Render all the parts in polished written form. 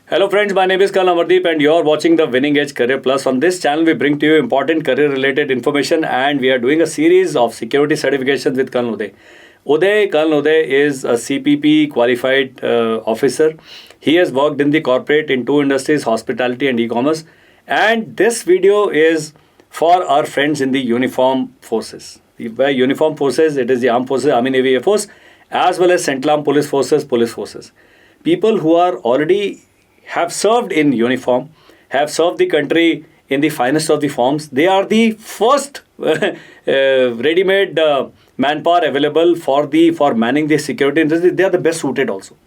Hello friends, my name is Col Udai and you're watching the Winning Edge Career Plus. On this channel, we bring to you important career related information and we are doing a series of security certifications with Col Udai. Col Udai is a CPP qualified officer. He has worked in the corporate in two industries, hospitality and e-commerce. And this video is for our friends in the uniform forces. By uniform forces, it is the Armed Forces, Army, Navy, Air Force, as well as Central Armed Police Forces, Police Forces. People who are already have served in uniform, have served the country in the finest of the forms. They are the first ready-made manpower available for manning the security industry. They are the best suited also.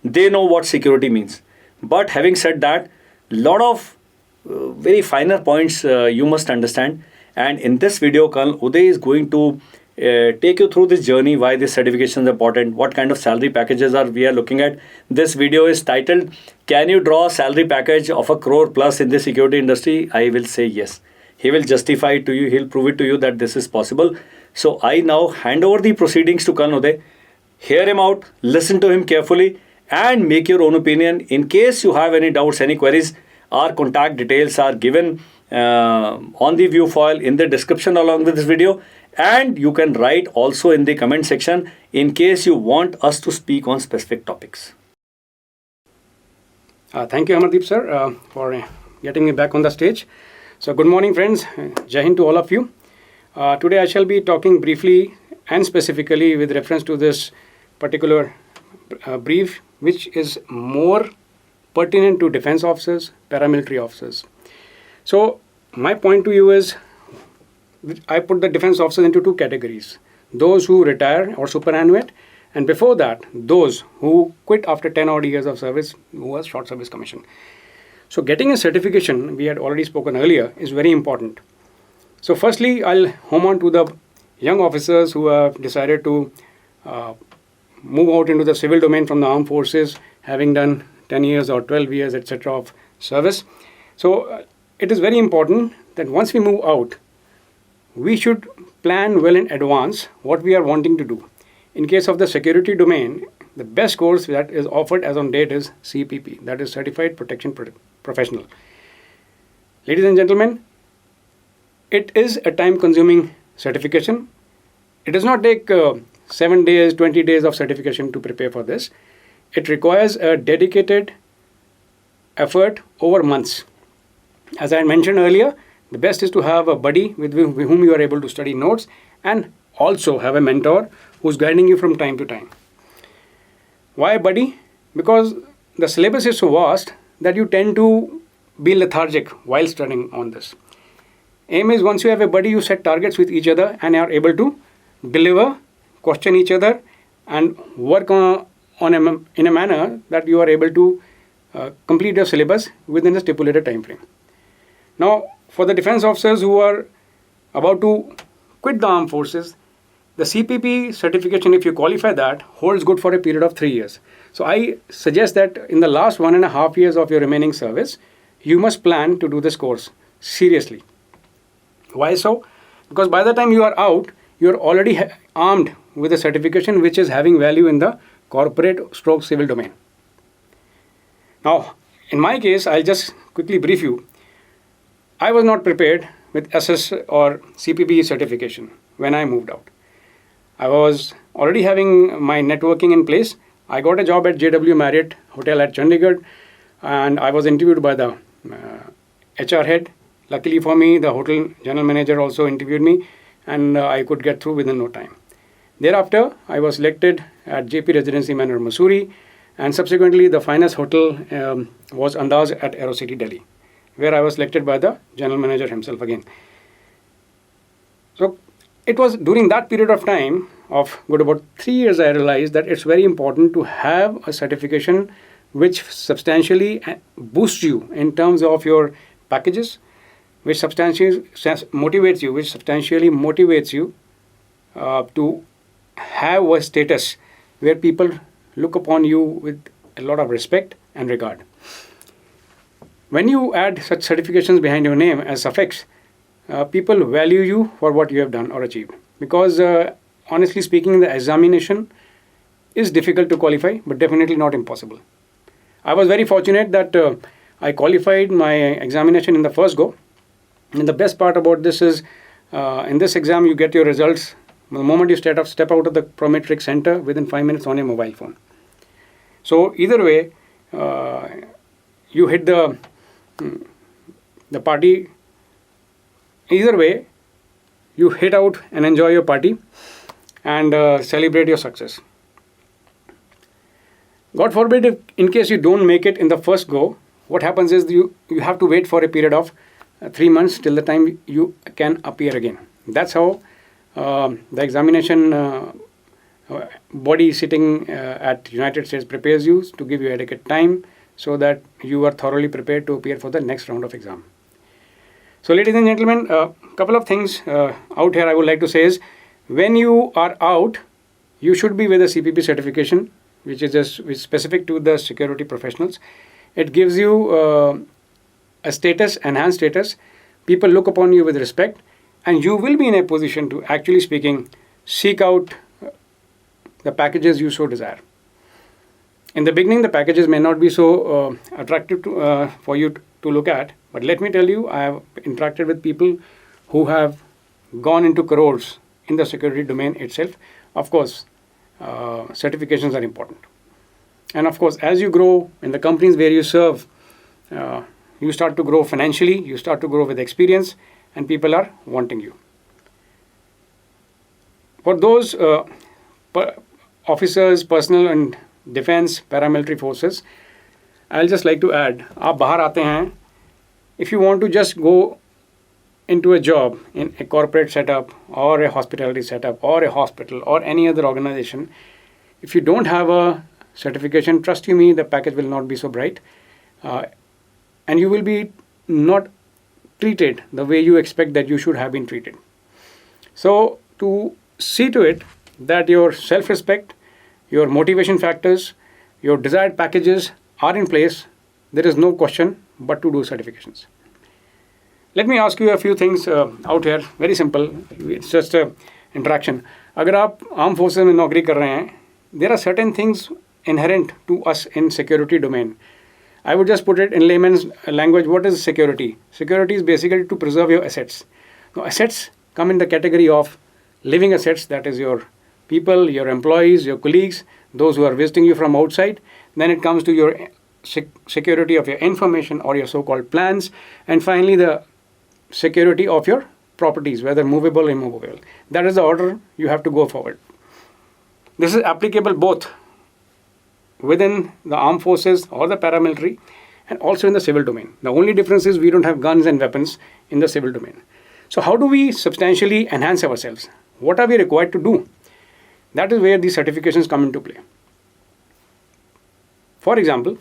They know what security means. But having said that, lot of very finer points you must understand. And in this video, Col Udai is going to take you through this journey, why this certification is important, what kind of salary packages we are looking at. This video is titled, Can you draw a salary package of a crore plus in the security industry? I will say yes. He will justify it to you. He'll prove it to you that this is possible. So I now hand over the proceedings to Col Udai. Hear him out, listen to him carefully and make your own opinion. In case you have any doubts, any queries, our contact details are given on the view file in the description along with this video. And you can write also in the comment section in case you want us to speak on specific topics. Thank you, Amardeep sir, for getting me back on the stage. So good morning, friends. Jai Hind to all of you. Today I shall be talking briefly and specifically with reference to this particular brief, which is more pertinent to defense officers, paramilitary officers. So my point to you is, I put the defense officers into two categories. Those who retire or superannuate, and before that, those who quit after 10 odd years of service, who was short service commission. So getting a certification, we had already spoken earlier, is very important. So firstly, I'll home on to the young officers who have decided to move out into the civil domain from the armed forces, having done 10 years or 12 years, etc. of service. So it is very important that once we move out, we should plan well in advance what we are wanting to do. In case of the security domain, the best course that is offered as on date is CPP, that is Certified Protection Professional. Ladies and gentlemen, it is a time-consuming certification. It does not take 7 days, 20 days of certification to prepare for this. It requires a dedicated effort over months. As I mentioned earlier, the best is to have a buddy with whom you are able to study notes and also have a mentor who's guiding you from time to time. Why a buddy? Because the syllabus is so vast that you tend to be lethargic while studying on this. Aim is once you have a buddy, you set targets with each other and are able to deliver, question each other and work in a manner that you are able to complete your syllabus within a stipulated time frame. Now, for the defense officers who are about to quit the armed forces, the CPP certification, if you qualify that, holds good for a period of 3 years. So I suggest that in the last 1.5 years of your remaining service, you must plan to do this course seriously. Why so? Because by the time you are out, you are already armed with a certification which is having value in the corporate stroke civil domain. Now, in my case, I'll just quickly brief you. I was not prepared with ASIS or CPP certification when I moved out. I was already having my networking in place. I got a job at JW Marriott Hotel at Chandigarh and I was interviewed by the HR head. Luckily for me, the hotel general manager also interviewed me and I could get through within no time. Thereafter, I was selected at JP Residency Manor, Mussoorie, and subsequently the finest hotel was Andaz at Aerocity, Delhi, where I was selected by the general manager himself again. So it was during that period of time of good about 3 years I realized that it's very important to have a certification which substantially boosts you in terms of your packages, which substantially motivates you to have a status where people look upon you with a lot of respect and regard. When you add such certifications behind your name as suffix, people value you for what you have done or achieved. Because honestly speaking, the examination is difficult to qualify, but definitely not impossible. I was very fortunate that I qualified my examination in the first go. And the best part about this is, in this exam, you get your results the moment you step out of the prometric center within 5 minutes on your mobile phone. So either way, you hit the party. Either way, you hit out and enjoy your party and celebrate your success. God forbid, if in case you don't make it in the first go, what happens is you have to wait for a period of 3 months till the time you can appear again. That's how the examination body sitting at United States prepares you to give you adequate time so that you are thoroughly prepared to appear for the next round of exam. So ladies and gentlemen, a couple of things out here I would like to say is, when you are out, you should be with a CPP certification, which is specific to the security professionals. It gives you a status, enhanced status. People look upon you with respect, and you will be in a position to, actually speaking, seek out the packages you so desire. In the beginning, the packages may not be so attractive for you to look at, but let me tell you, I have interacted with people who have gone into crores in the security domain itself. Of course, certifications are important. And of course, as you grow in the companies where you serve, you start to grow financially, you start to grow with experience, and people are wanting you. For those officers, personnel and defense, paramilitary forces, I'll just like to add, आप बाहर आते हैं, if you want to just go into a job in a corporate setup or a hospitality setup or a hospital or any other organization, if you don't have a certification, trust you me, the package will not be so bright, and you will be not treated the way you expect that you should have been treated. So to see to it that your self-respect, your motivation factors, your desired packages are in place, there is no question but to do certifications. Let me ask you a few things out here. Very simple. It's just a interaction. अगर आप armed forces में नौकरी कर रहे हैं, there are certain things inherent to us in security domain. I would just put it in layman's language. What is security? Security is basically to preserve your assets. Now, assets come in the category of living assets, that is your people, your employees, your colleagues, those who are visiting you from outside. Then it comes to your security of your information or your so-called plans. And finally, the security of your properties, whether movable or immovable. That is the order you have to go forward. This is applicable both within the armed forces or the paramilitary and also in the civil domain. The only difference is we don't have guns and weapons in the civil domain. So how do we substantially enhance ourselves? What are we required to do? That is where these certifications come into play. For example,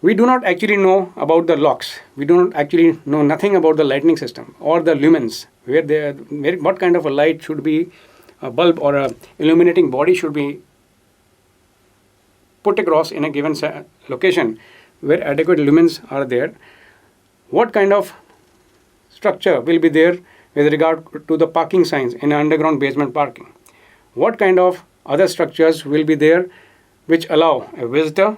we do not actually know about the locks. We do not actually know nothing about the lighting system or the lumens, what kind of a light should be, a bulb or a illuminating body should be put across in a given location where adequate lumens are there. What kind of structure will be there with regard to the parking signs in underground basement parking? What kind of other structures will be there which allow a visitor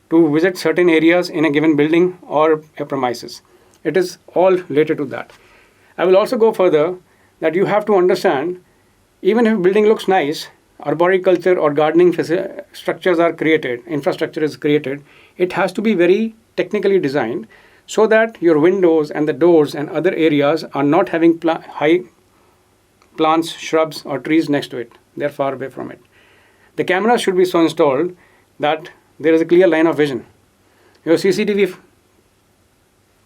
to visit certain areas in a given building or a premises? It is all related to that. I will also go further that you have to understand, even if a building looks nice, arboriculture or gardening structures are created, infrastructure is created, it has to be very technically designed so that your windows and the doors and other areas are not having high plants, shrubs or trees next to it. They are far away from it. The cameras should be so installed that there is a clear line of vision. Your CCTV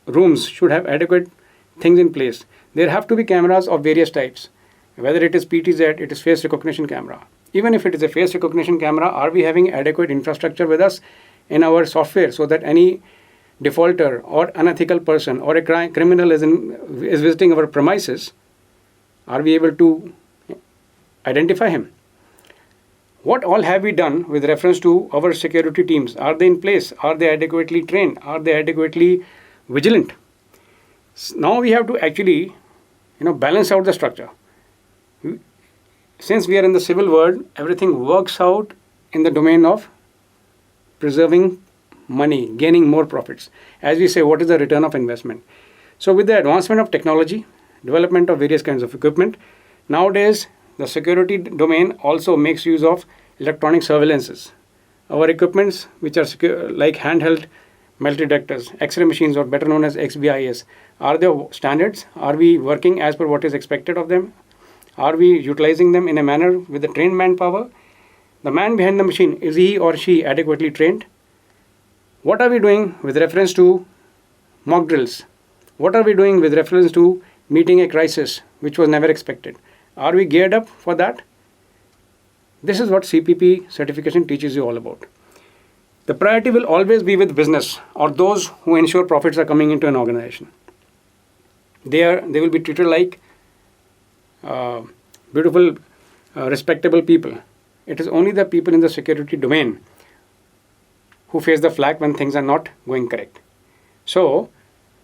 rooms should have adequate things in place. There have to be cameras of various types. Whether it is PTZ, it is face recognition camera. Even if it is a face recognition camera, are we having adequate infrastructure with us in our software so that any defaulter or unethical person or a criminal is visiting our premises, are we able to identify him? What all have we done with reference to our security teams? Are they in place? Are they adequately trained? Are they adequately vigilant? Now we have to actually, balance out the structure. Since we are in the civil world, everything works out in the domain of preserving money, gaining more profits. As we say, what is the return of investment? So with the advancement of technology, development of various kinds of equipment, nowadays the security domain also makes use of electronic surveillances. Our equipments, which are secure, like handheld metal detectors, X-ray machines, or better known as XBIS, are they standards? Are we working as per what is expected of them? Are we utilizing them in a manner with the trained manpower? The man behind the machine, is he or she adequately trained? What are we doing with reference to mock drills? What are we doing with reference to meeting a crisis which was never expected? Are we geared up for that? This is what CPP certification teaches you all about. The priority will always be with business or those who ensure profits are coming into an organization. They will be treated like beautiful, respectable people. It is only the people in the security domain who face the flag when things are not going correct. So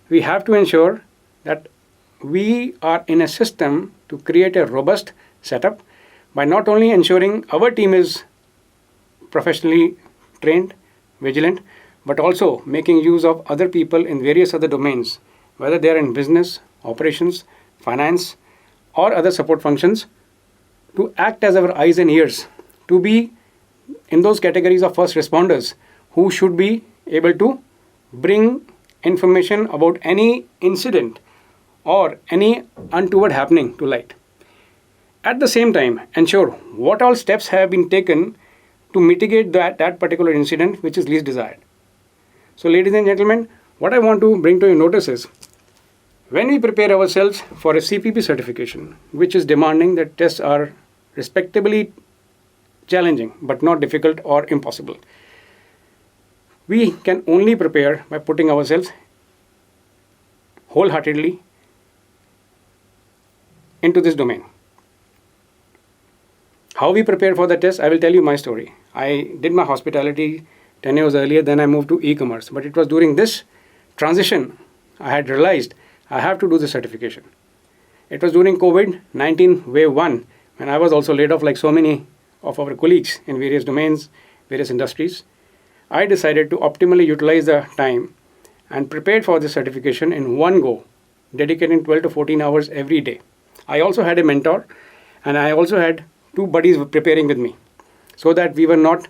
we have to ensure that we are in a system to create a robust setup by not only ensuring our team is professionally trained, vigilant, but also making use of other people in various other domains, whether they are in business, operations, finance, or other support functions, to act as our eyes and ears, to be in those categories of first responders who should be able to bring information about any incident or any untoward happening to light. At the same time, ensure what all steps have been taken to mitigate that particular incident which is least desired. So, ladies and gentlemen, what I want to bring to your notice is, when we prepare ourselves for a CPP certification, which is demanding that tests are respectably challenging but not difficult or impossible, we can only prepare by putting ourselves wholeheartedly into this domain. How we prepare for the test, I will tell you my story. I did my hospitality 10 years earlier, then I moved to e-commerce. But it was during this transition I had realized I have to do the certification. It was during COVID-19 wave 1, when I was also laid off like so many of our colleagues in various domains, various industries. I decided to optimally utilize the time and prepared for this certification in one go, dedicating 12 to 14 hours every day. I also had a mentor, and I also had two buddies preparing with me, so that we were not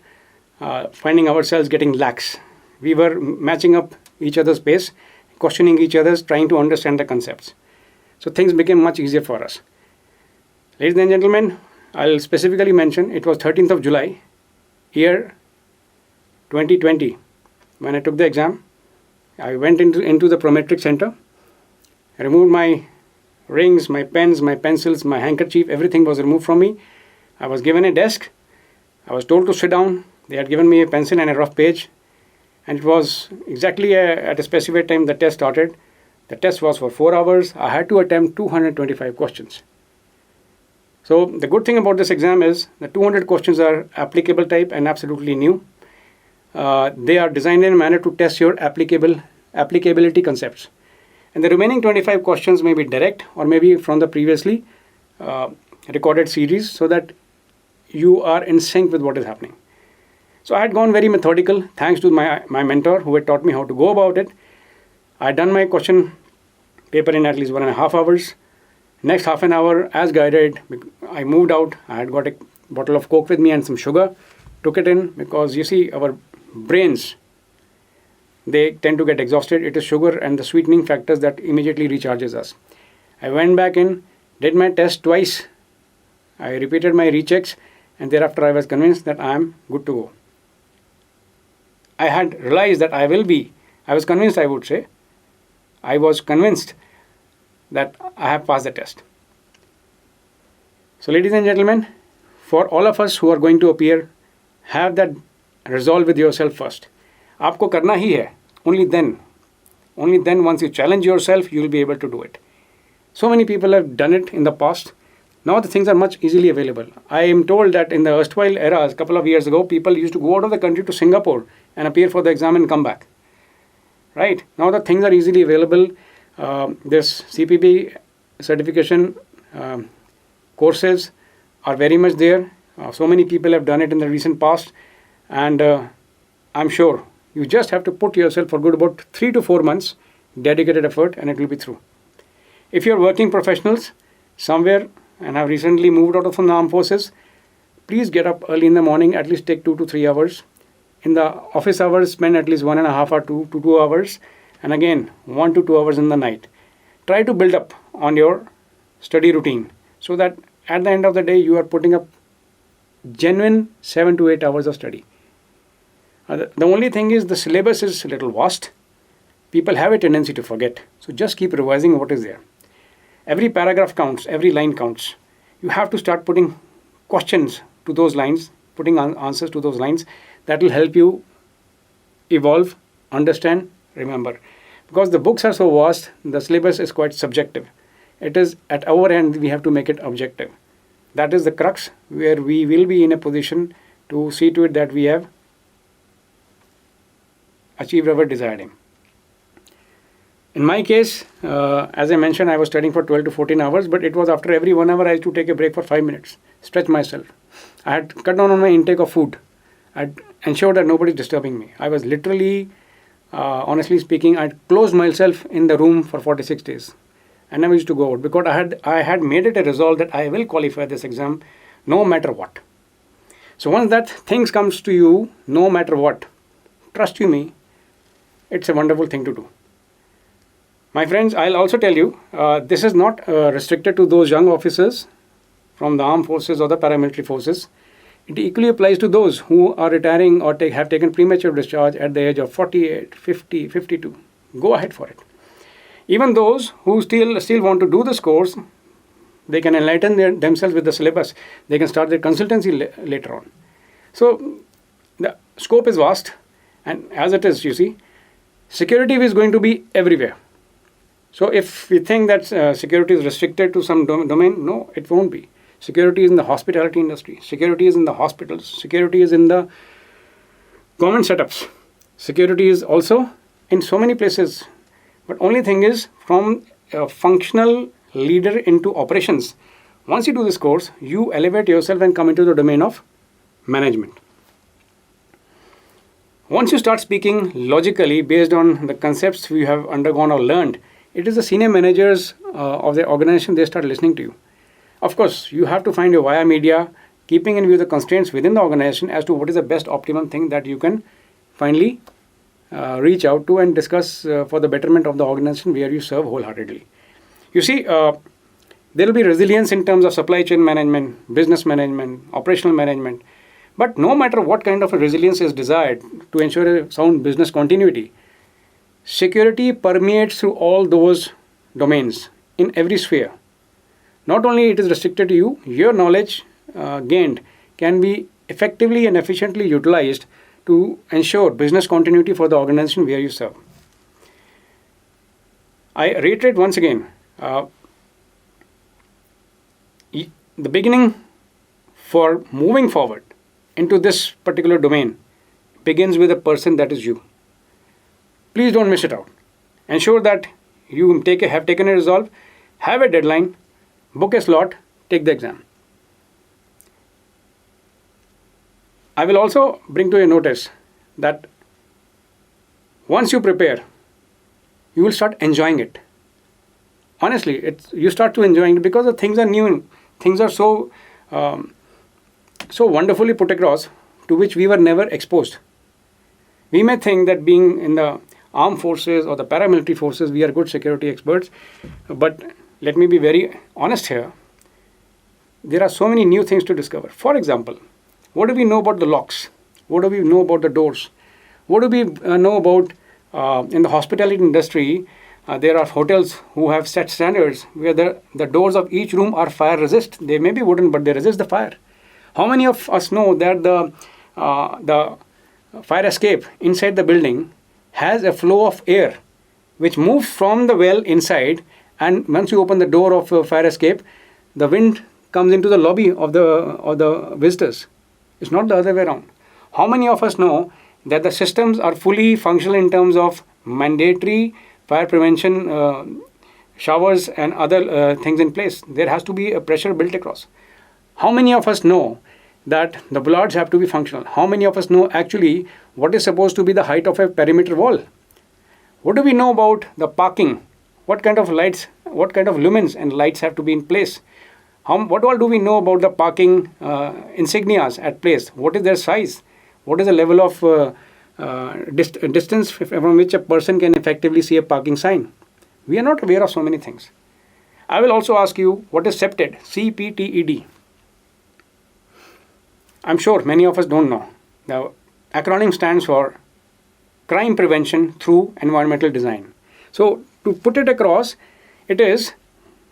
finding ourselves getting lax. We were matching up each other's pace, questioning each other's, trying to understand the concepts. So things became much easier for us. Ladies and gentlemen, I'll specifically mention it was 13th of July, year 2020, when I took the exam. I went into the Prometric Center, I removed my rings, my pens, my pencils, my handkerchief, everything was removed from me. I was given a desk. I was told to sit down. They had given me a pencil and a rough page. And it was exactly at a specified time the test started. The test was for 4 hours. I had to attempt 225 questions. So the good thing about this exam is the 200 questions are applicable type and absolutely new. They are designed in a manner to test your applicability concepts. And the remaining 25 questions may be direct or maybe from the previously recorded series, so that you are in sync with what is happening. So I had gone very methodical, thanks to my mentor who had taught me how to go about it. I had done my question paper in at least 1.5 hours. Next half an hour, as guided, I moved out. I had got a bottle of Coke with me and some sugar. Took it in because you see our brains, they tend to get exhausted. It is sugar and the sweetening factors that immediately recharges us. I went back in, did my test twice. I repeated my rechecks, and thereafter I was convinced that I am good to go. I had realized that I was convinced that I have passed the test. So ladies and gentlemen, for all of us who are going to appear, have that resolve with yourself first. आपको करना ही है. Only then once you challenge yourself, you will be able to do it. So many people have done it in the past. Now the things are much easily available. I am told that in the erstwhile eras, a couple of years ago, people used to go out of the country to Singapore and appear for the exam and come back. Right? Now the things are easily available. This CPP certification courses are very much there. So many people have done it in the recent past. And I'm sure you just have to put yourself for good about 3 to 4 months, dedicated effort, and it will be through. If you're working professionals somewhere and have recently moved out of the armed forces, please get up early in the morning, at least take 2 to 3 hours. In the office hours, spend at least 1.5 or 2 to 2 hours, and again 1 to 2 hours in the night. Try to build up on your study routine so that at the end of the day you are putting up genuine 7 to 8 hours of study. The only thing is the syllabus is a little vast. People have a tendency to forget. So just keep revising what is there. Every paragraph counts, every line counts. You have to start putting questions to those lines, putting answers to those lines. That will help you evolve, understand, remember. Because the books are so vast, the syllabus is quite subjective. It is at our end, we have to make it objective. That is the crux where we will be in a position to see to it that we have achieved our desired aim. In my case, as I mentioned, I was studying for 12 to 14 hours, but it was after every 1 hour I used to take a break for 5 minutes, stretch myself. I had cut down on my intake of food. I had ensured that nobody is disturbing me. I was literally, honestly speaking, I closed myself in the room for 46 days. I never used to go out because I had made it a resolve that I will qualify this exam no matter what. So once that things comes to you, no matter what, trust you me, it's a wonderful thing to do. My friends, I'll also tell you, this is not restricted to those young officers from the armed forces or the paramilitary forces. It equally applies to those who are retiring or have taken premature discharge at the age of 48, 50, 52. Go ahead for it. Even those who still want to do this course, they can enlighten themselves with the syllabus. They can start their consultancy later on. So the scope is vast, and as it is, you see, security is going to be everywhere. So if we think that security is restricted to some domain, no, it won't be. Security is in the hospitality industry. Security is in the hospitals. Security is in the government setups. Security is also in so many places. But only thing is, from a functional leader into operations, once you do this course, you elevate yourself and come into the domain of management. Once you start speaking logically based on the concepts you have undergone or learned, it is the senior managers of the organization, they start listening to you. Of course, you have to find your via media, keeping in view the constraints within the organization as to what is the best optimum thing that you can finally reach out to and discuss for the betterment of the organization where you serve wholeheartedly. You see, there will be resilience in terms of supply chain management, business management, operational management. But no matter what kind of a resilience is desired to ensure a sound business continuity, security permeates through all those domains in every sphere. Not only it is restricted to you, your knowledge gained can be effectively and efficiently utilized to ensure business continuity for the organization where you serve. I reiterate once again, the beginning for moving forward into this particular domain begins with a person that is you. Please don't miss it out. Ensure that you have taken a resolve, have a deadline, book a slot, take the exam. I will also bring to your notice that once you prepare, you will start enjoying it. Honestly, you start to enjoying it because the things are new. Things are so wonderfully put across to which we were never exposed. We may think that being in the armed forces or the paramilitary forces, we are good security experts. But let me be very honest here. There are so many new things to discover. For example, what do we know about the locks? What do we know about the doors? What do we know about in the hospitality industry? There are hotels who have set standards where the doors of each room are fire resist. They may be wooden, but they resist the fire. How many of us know that the fire escape inside the building has a flow of air which moves from the well inside, and once you open the door of a fire escape, the wind comes into the lobby of the visitors. It's not the other way around. How many of us know that the systems are fully functional in terms of mandatory fire prevention showers and other things in place? There has to be a pressure built across. How many of us know that the bollards have to be functional. How many of us know actually what is supposed to be the height of a perimeter wall? What do we know about the parking? What kind of lights, what kind of lumens and lights have to be in place? What all do we know about the parking insignias at place? What is their size? What is the level of distance from which a person can effectively see a parking sign? We are not aware of so many things. I will also ask you, what is CPTED? CPTED. I'm sure many of us don't know. The acronym stands for Crime Prevention Through Environmental Design. So to put it across, it is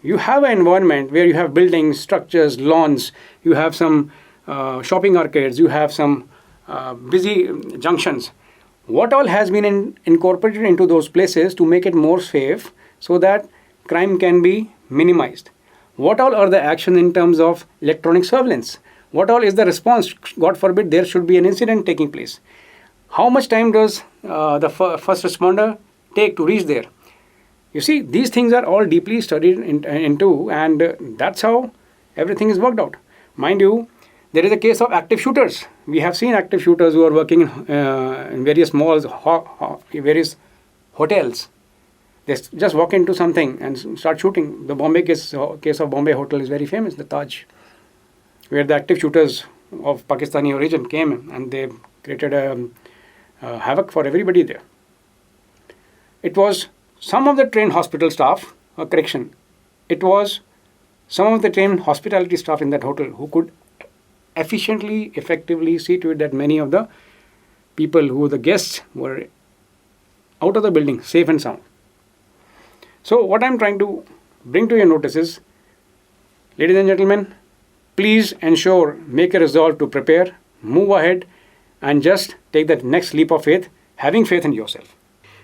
you have an environment where you have buildings, structures, lawns, you have some shopping arcades, you have some busy junctions. What all has been incorporated into those places to make it more safe so that crime can be minimized? What all are the actions in terms of electronic surveillance? What all is the response? God forbid there should be an incident taking place. How much time does the first responder take to reach there? You see, these things are all deeply studied into, and that's how everything is worked out. Mind you, there is a case of active shooters. We have seen active shooters who are working in various malls, various hotels. They just walk into something and start shooting. The Bombay case of Bombay Hotel is very famous, the Taj, where the active shooters of Pakistani origin came and they created havoc for everybody there. It was some of the trained hospital staff, it was some of the trained hospitality staff in that hotel who could efficiently, effectively see to it that many of the people who were the guests were out of the building, safe and sound. So what I'm trying to bring to your notice is, ladies and gentlemen, please ensure, make a resolve to prepare, move ahead, and just take that next leap of faith, having faith in yourself.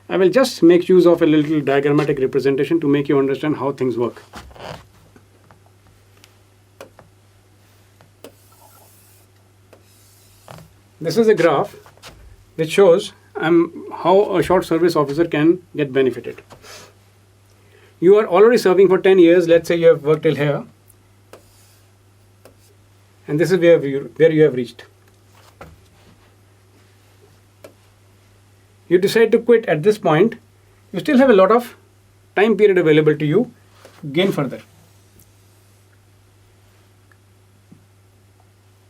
I will just make use of a little diagrammatic representation to make you understand how things work. This is a graph which shows how a short service officer can get benefited. You are already serving for 10 years. Let's say you have worked till here. And this is where you have reached. You decide to quit at this point. You still have a lot of time period available to you to gain further.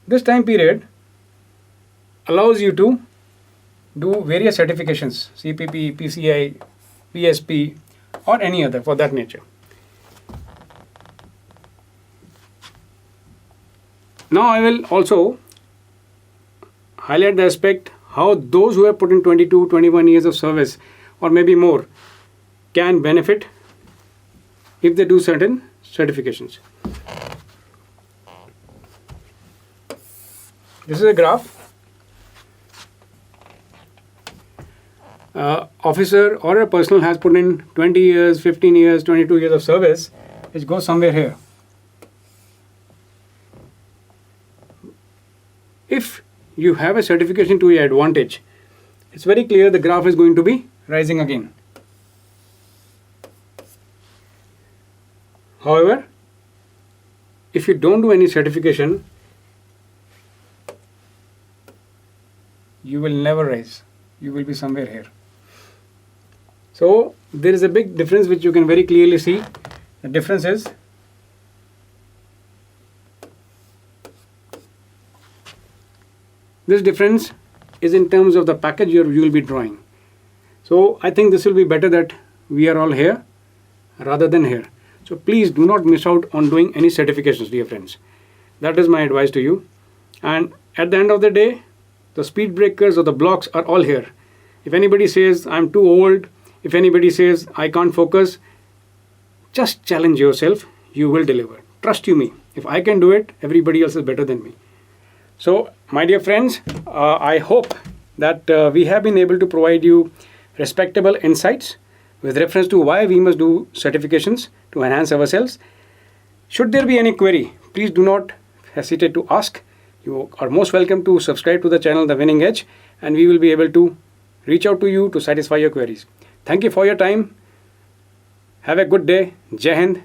This time period allows you to do various certifications, CPP, PCI, PSP, or any other for that nature. Now I will also highlight the aspect how those who have put in 22, 21 years of service or maybe more can benefit if they do certain certifications. This is a graph. Officer or a personnel has put in 20 years, 15 years, 22 years of service, which goes somewhere here. If you have a certification to your advantage, it's very clear the graph is going to be rising again. However, if you don't do any certification, you will never rise. You will be somewhere here. So there is a big difference which you can very clearly see. The difference is this difference is in terms of the package you will be drawing. So I think this will be better that we are all here rather than here. So please do not miss out on doing any certifications, dear friends. That is my advice to you. And at the end of the day, the speed breakers or the blocks are all here. If anybody says I'm too old, if anybody says I can't focus, just challenge yourself. You will deliver. Trust you me. If I can do it, everybody else is better than me. So, my dear friends, I hope that we have been able to provide you respectable insights with reference to why we must do certifications to enhance ourselves. Should there be any query, please do not hesitate to ask. You are most welcome to subscribe to the channel The Winning Edge, and we will be able to reach out to you to satisfy your queries. Thank you for your time. Have a good day. Jai Hind.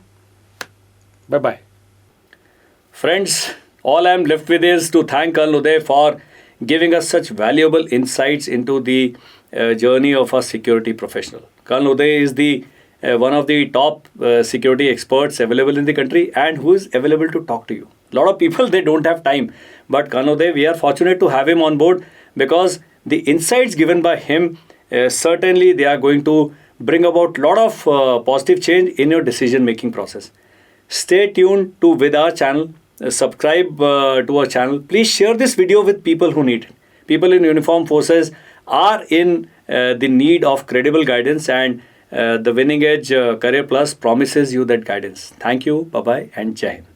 Bye-bye. Friends, All I'm left with is to thank Col Udai for giving us such valuable insights into the journey of a security professional. Col Udai is the one of the top security experts available in the country and who is available to talk to you. A lot of people, they don't have time, but Col Udai, we are fortunate to have him on board because the insights given by him, certainly they are going to bring about a lot of positive change in your decision making process. Stay tuned to with our channel. Subscribe to our channel. Please share this video with people who need it. People in uniform forces are in the need of credible guidance, and the Winning Edge Career Plus promises you that guidance. Thank you. Bye bye and Jai Hind.